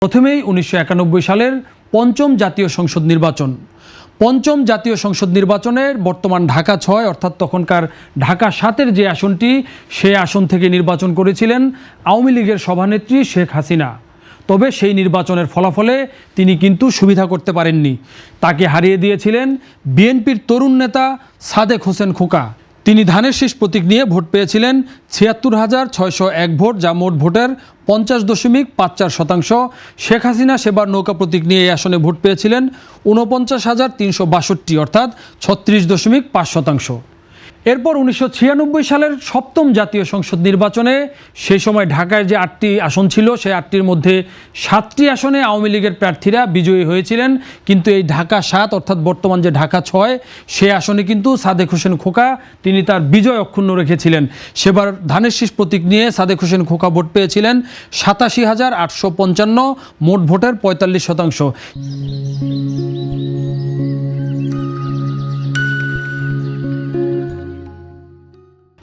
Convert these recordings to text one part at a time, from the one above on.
প্রথমেই 1991 সালের পঞ্চম জাতীয় সংসদ নির্বাচন। পঞ্চম জাতীয় সংসদ নির্বাচনের বর্তমান ঢাকা ৬ অর্থাৎ তখনকার ঢাকা ৭-এর যে আসনটি, সে আসন থেকে নির্বাচন করেছিলেন আওয়ামী লীগের সভানেত্রী শেখ হাসিনা। তবে সেই নির্বাচনের ফলাফলে তিনি কিন্তু সুবিধা করতে পারেননি। তাকে হারিয়ে দিয়েছিলেন বিএনপির তরুণ নেতা সাদেক হোসেন খোকা। তিনি ধানের শীষ প্রতীক নিয়ে ভোট পেয়েছিলেন ৭৬,৬০১ ভোট, যা মোট ভোটের ৫০.৫৪%। শেখ হাসিনা সেবার নৌকা প্রতীক নিয়ে এই আসনে ভোট পেয়েছিলেন ৪৯,৩৬২ অর্থাৎ ৩৬.৫%। এরপর 1996 সালের সপ্তম জাতীয় সংসদ নির্বাচনে সেই সময় ঢাকায় যে ৮টি আসন ছিল, সেই ৮টির মধ্যে ৭টি আসনে আওয়ামী লীগের প্রার্থীরা বিজয়ী হয়েছিলেন। কিন্তু এই ঢাকা ৭ অর্থাৎ বর্তমান যে ঢাকা ৬, সেই আসনে কিন্তু সাদেক হোসেন খোকা তিনি তার বিজয় অক্ষুণ্ণ রেখেছিলেন। সেবার ধানের শীষ প্রতীক নিয়ে সাদেক হোসেন খোকা ভোট পেয়েছিলেন ৮৭,৮৫৫, মোট ভোটের ৪৫%।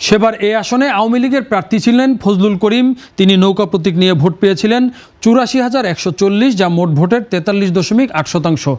সেবার এই আসনে আওয়ামী লীগের প্রার্থী ছিলেন ফজলুল করিম। তিনি নৌকা প্রতীক নিয়ে ভোট পেয়েছিলেন ৮৪,১৪০, যা মোট ভোটের ৪৩.৮%।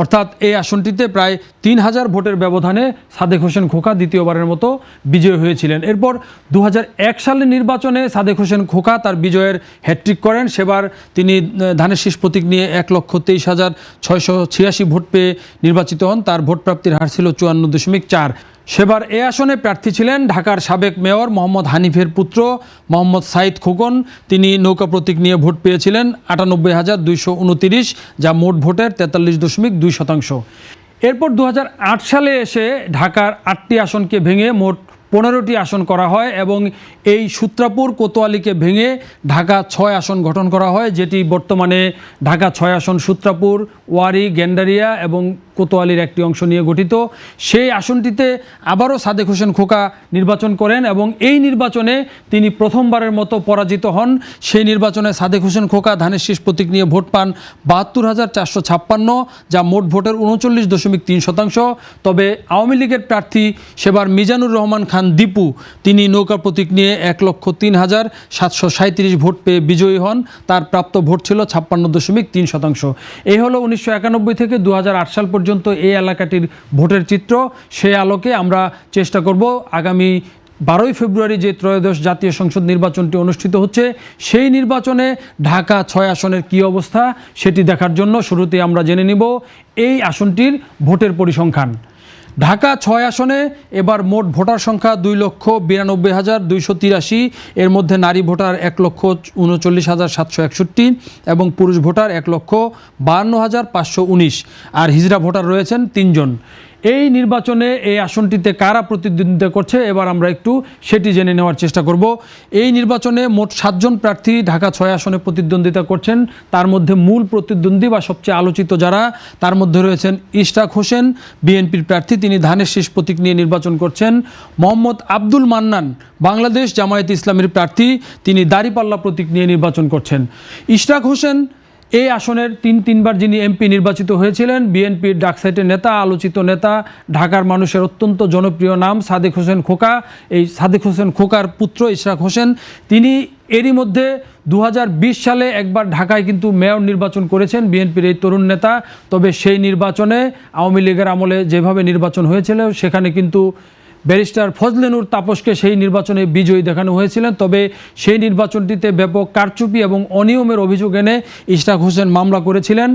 অর্থাৎ এই আসনটিতে প্রায় ৩,০০০ ভোটের ব্যবধানে সাদেক হোসেন খোকা দ্বিতীয়বারের মতো বিজয়ী হয়েছিলেন। এরপর ২০০১ সালের নির্বাচনে সাদেক হোসেন খোকা তার বিজয়ের হ্যাট্রিক করেন। সেবার তিনি ধানের শীষ প্রতীক নিয়ে ১,২৩,৬৮৬ ভোট পেয়ে নির্বাচিত হন। তার ভোট প্রাপ্তির হার ছিল ৫৪.৪। সেবার এ আসনে প্রার্থী ছিলেন ঢাকার সাবেক মেয়র মোহাম্মদ হানিফের পুত্র মোহাম্মদ সাইদ খোকন। তিনি নৌকা প্রতীক নিয়ে ভোট পেয়েছিলেন ৯৮,২২৯, যা মোট ভোটের ৪৩.২%। এরপর ২০০৮ সালে এসে ঢাকার ৮টি আসনকে ভেঙে মোট ১৫টি আসন করা হয় এবং এই সূত্রাপুর কোতোয়ালিকে ভেঙে ঢাকা ৬ আসন গঠন করা হয়, যেটি বর্তমানে ঢাকা ৬ আসন সূত্রাপুর, ওয়ারী, গেন্ডারিয়া এবং কোতোয়ালির একটি অংশ নিয়ে গঠিত। সেই আসনটিতে আবারও সাদেক হোসেন খোকা নির্বাচন করেন এবং এই নির্বাচনে তিনি প্রথমবারের মতো পরাজিত হন। সেই নির্বাচনে সাদেক হোসেন খোকা ধানের শীষ প্রতীক নিয়ে ভোট পান ৭২,৪৫৬, যা মোট ভোটের ৩৯.৩%। তবে আওয়ামী লীগের প্রার্থী সেবার মিজানুর রহমান খান দীপু, তিনি নৌকা প্রতীক নিয়ে ১,০৩,৭৩৭ ভোট পেয়ে বিজয়ী হন। তার প্রাপ্ত ভোট ছিল ৫৬.৩%। এই হলো ১৯৯১ থেকে ২০০৮ সাল পর্যন্ত এই এলাকাটির ভোটের চিত্র। সেই আলোকে আমরা চেষ্টা করব আগামী ১২ই ফেব্রুয়ারি যে ত্রয়োদশ জাতীয় সংসদ নির্বাচনটি অনুষ্ঠিত হচ্ছে, সেই নির্বাচনে ঢাকা ৬ আসনের কী অবস্থা সেটি দেখার জন্য শুরুতে আমরা জেনে নিব এই আসনটির ভোটের পরিসংখ্যান। ঢাকা ৬ আসনে এবার মোট ভোটার সংখ্যা ২,৯২,২৮৩। এর মধ্যে নারী ভোটার ১,৩৯,৭৬১ এবং পুরুষ ভোটার ১,৫২,৫১৯, আর হিজড়া ভোটার রয়েছেন ৩ জন। এই নির্বাচনে এই আসনটিতে কারা প্রতিদ্বন্দ্বিতা করছে এবার আমরা একটু সেটি জেনে নেওয়ার চেষ্টা করব। এই নির্বাচনে মোট ৭ জন প্রার্থী ঢাকা ৬ আসনে প্রতিদ্বন্দ্বিতা করছেন। তার মধ্যে মূল প্রতিদ্বন্দ্বী বা সবচেয়ে আলোচিত যারা, তার মধ্যে রয়েছেন ইশরাক হোসেন, বিএনপির প্রার্থী, তিনি ধানের শীষ প্রতীক নিয়ে নির্বাচন করছেন। মোহাম্মদ আব্দুল মান্নান, বাংলাদেশ জামায়াতে ইসলামীর প্রার্থী, তিনি দাঁড়িপাল্লা প্রতীক নিয়ে নির্বাচন করছেন। ইশরাক হোসেন এই আসনের তিনবার যিনি এমপি নির্বাচিত হয়েছিলেন, বিএনপির ডাকসাইটের নেতা, আলোচিত নেতা, ঢাকার মানুষের অত্যন্ত জনপ্রিয় নাম সাদেক হোসেন খোকা। এই সাদেক হোসেন খোকার পুত্র ইশরাক হোসেন, তিনি এরই মধ্যে ২০২০ সালে একবার ঢাকায় কিন্তু মেয়র নির্বাচন করেছেন বিএনপির এই তরুণ নেতা। তবে সেই নির্বাচনে আওয়ামী লীগের আমলে যেভাবে নির্বাচন হয়েছিল, সেখানে কিন্তু ব্যারিস্টার ফজলে নূর তাপসকে সেই নির্বাচনে বিজয়ী দেখানো হয়েছিলেন। তবে সেই নির্বাচনটিতে ব্যাপক কারচুপি এবং অনিয়মের অভিযোগ এনে ইশরাক হোসেন মামলা করেছিলেন।